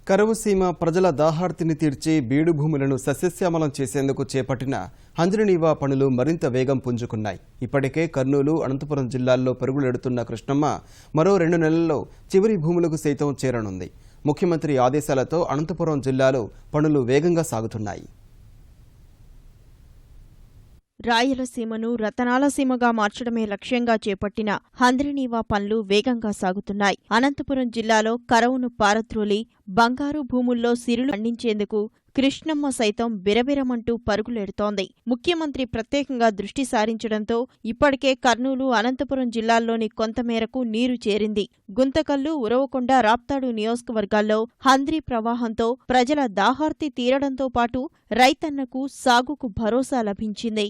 కరువు సీమ ప్రజల దాహార్తిని తీర్చి బీడు భూములను సస్యశ్యామలం చేసేందుకు చేపట్టిన హంద్రినీవా పనులు మరింత వేగం పుంజుకున్నాయి. ఇప్పటికే కర్నూలు, అనంతపురం జిల్లాల్లో పరుగులెడుతున్న కృష్ణమ్మ మరో 2 నెలల్లో చివరి భూములకు సైతం చేరనుంది. ముఖ్యమంత్రి ఆదేశాలతో అనంతపురం జిల్లాలో పనులు వేగంగా సాగుతున్నాయి. రాయలసీమను రతనాల సీమగా మార్చడమే లక్ష్యంగా చేపట్టిన హంద్రినీవా పనులు వేగంగా సాగుతున్నాయి. అనంతపురం జిల్లాలో కరవును పారద్రోలి బంగారు భూముల్లో సిరులు పండించేందుకు కృష్ణమ్మ సైతం బిరబిరమంటూ పరుగులెడుతోంది. ముఖ్యమంత్రి ప్రత్యేకంగా దృష్టి సారించడంతో ఇప్పటికే కర్నూలు, అనంతపురం జిల్లాల్లోని కొంతమేరకు నీరు చేరింది. గుంతకల్లు, ఉరవకొండ, రాప్తాడు నియోజకవర్గాల్లో హంద్రీ ప్రవాహంతో ప్రజల దాహార్తి తీరడంతో పాటు రైతన్నకు సాగుకు భరోసా లభించింది.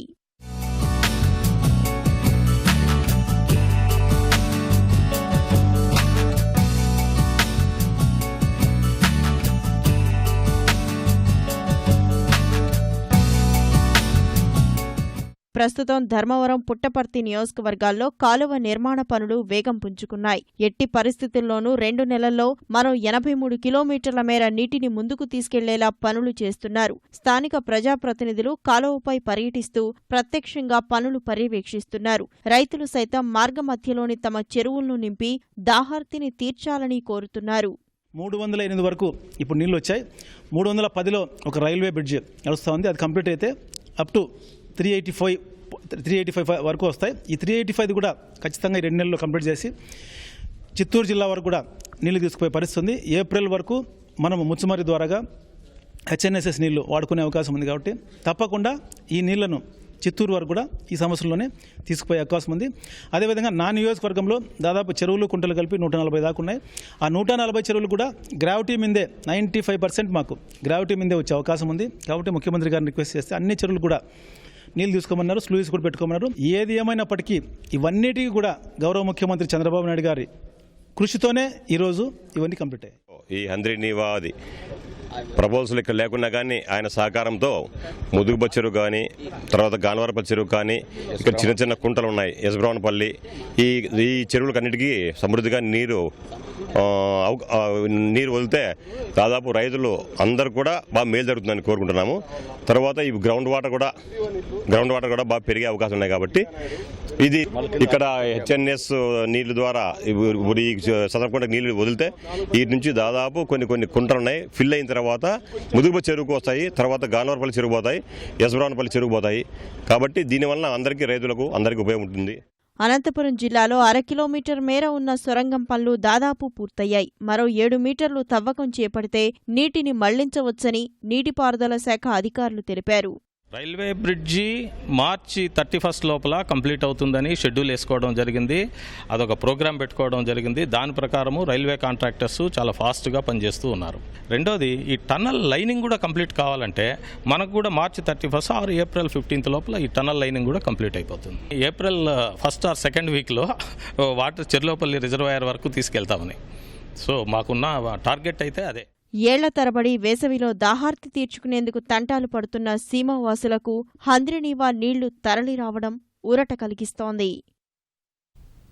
ప్రస్తుతం ధర్మవరం, పుట్టపర్తి నియోజకవర్గాల్లో కాలువ నిర్మాణ పనులు వేగం పుంజుకున్నాయి. ఎట్టి పరిస్థితుల్లోనూ 2 నెలల్లో మరో 83 కిలోమీటర్ల మేర నీటిని ముందుకు తీసుకెళ్లేలా పనులు చేస్తున్నారు. స్థానిక ప్రజాప్రతినిధులు కాలువపై పర్యటిస్తూ ప్రత్యక్షంగా పనులు పర్యవేక్షిస్తున్నారు. రైతులు సైతం మార్గమధ్యలోని తమ చెరువులను నింపి దాహార్తిని తీర్చాలని కోరుతున్నారు. 308 వరకు ఇప్పుడు నీళ్లు వచ్చాయి. 310లో ఒక రైల్వే బ్రిడ్జ్ నడుస్తూ ఉంది. అది కంప్లీట్ అయితే అప్ టు 385 వరకు వస్తాయి. ఈ 385 కూడా ఖచ్చితంగా 2 నెలల్లో కంప్లీట్ చేసి చిత్తూరు జిల్లా వరకు కూడా నీళ్లు తీసుకుపోయే పరిస్థితి ఉంది. ఏప్రిల్ వరకు మనం ముచ్చుమరి ద్వారాగా హెచ్ఎన్ఎస్ఎస్ నీళ్లు వాడుకునే అవకాశం ఉంది. కాబట్టి తప్పకుండా ఈ నీళ్లను చిత్తూరు వరకు కూడా ఈ సంవత్సరంలోనే తీసుకుపోయే అవకాశం ఉంది. అదేవిధంగా నా నియోజకవర్గంలో దాదాపు చెరువులు, కుంటలు కలిపి 140 దాకా ఉన్నాయి. ఆ 140 చెరువులు కూడా గ్రావిటీ మీదే 95% మాకు గ్రావిటీ మీదే వచ్చే అవకాశం ఉంది. కాబట్టి ముఖ్యమంత్రి గారిని రిక్వెస్ట్ చేస్తే అన్ని చెరువులు కూడా నీళ్ళు తీసుకోమన్నారు, స్లూయిస్ కూడా పెట్టుకోమన్నారు. ఏది ఏమైనప్పటికీ ఇవన్నిటికీ కూడా గౌరవ ముఖ్యమంత్రి చంద్రబాబు నాయుడు గారి కృషితోనే ఈరోజు ఇవన్నీ కంప్లీట్ అయ్యాయి. ఈ హంద్రినీవా ప్రపోజల్ ఇక్కడ లేకున్నా కానీ ఆయన సహకారంతో ముదుగుబ చెరువు కానీ, తర్వాత గానవరపల్లి చెరువు కానీ, ఇక్కడ చిన్న చిన్న కుంటలు ఉన్నాయి, యశబ్రహ్మణపల్లి, ఈ చెరువులకన్నిటికీ సమృద్ధిగా నీరు వదిలితే దాదాపు రైతులు అందరూ కూడా బాగా మేలు జరుగుతుందని కోరుకుంటున్నాము. తర్వాత ఈ గ్రౌండ్ వాటర్ కూడా బాగా పెరిగే అవకాశం ఉన్నాయి. కాబట్టి ఇది ఇక్కడ హెచ్ఎన్ఎస్ నీళ్ళ ద్వారా ఈ సదరకుంట నీళ్లు వదిలితే వీటి నుంచి దాదాపు కొన్ని కుంటలు ఉన్నాయి, ఫిల్ అయిన తర్వాత ముదుగుబ చెరువుకు వస్తాయి, తర్వాత గానవరపల్లి చెరువు పోతాయి, యశబ్రహ్మణపల్లి చెరువు పోతాయి. కాబట్టి దీనివల్ల రైతులకు అందరికీ ఉపయోగం ఉంటుంది. అనంతపురం జిల్లాలో 1/2 కిలోమీటర్ మేర ఉన్న సొరంగం పనులు దాదాపు పూర్తయ్యాయి. మరో 7 మీటర్లు తవ్వకం చేపడితే నీటిని మళ్లించవచ్చని నీటిపారుదల శాఖ అధికారులు తెలిపారు. రైల్వే బ్రిడ్జి మార్చి 31 లోపల కంప్లీట్ అవుతుందని షెడ్యూల్ వేసుకోవడం జరిగింది. అదొక ప్రోగ్రాం పెట్టుకోవడం జరిగింది. దాని ప్రకారము రైల్వే కాంట్రాక్టర్స్ చాలా ఫాస్ట్గా పనిచేస్తూ ఉన్నారు. రెండోది, ఈ టన్నల్ లైనింగ్ కూడా కంప్లీట్ కావాలంటే మనకు కూడా మార్చి 31 ఆర్ ఏప్రిల్ 15 లోపల ఈ టన్నల్ లైనింగ్ కూడా కంప్లీట్ అయిపోతుంది. ఏప్రిల్ 1st ఆర్ 2nd వీక్లో వాటర్ చెర్లోపల్లి రిజర్వాయర్ వరకు తీసుకెళ్తామని. సో మాకున్న టార్గెట్ అయితే అదే. ఏళ్ల తరబడి వేసవిలో దాహార్తి తీర్చుకునేందుకు తంటాలు పడుతున్న సీమవాసులకు హంద్రినీవా నీళ్లు తరలిరావడం ఊరట కలిగిస్తోంది.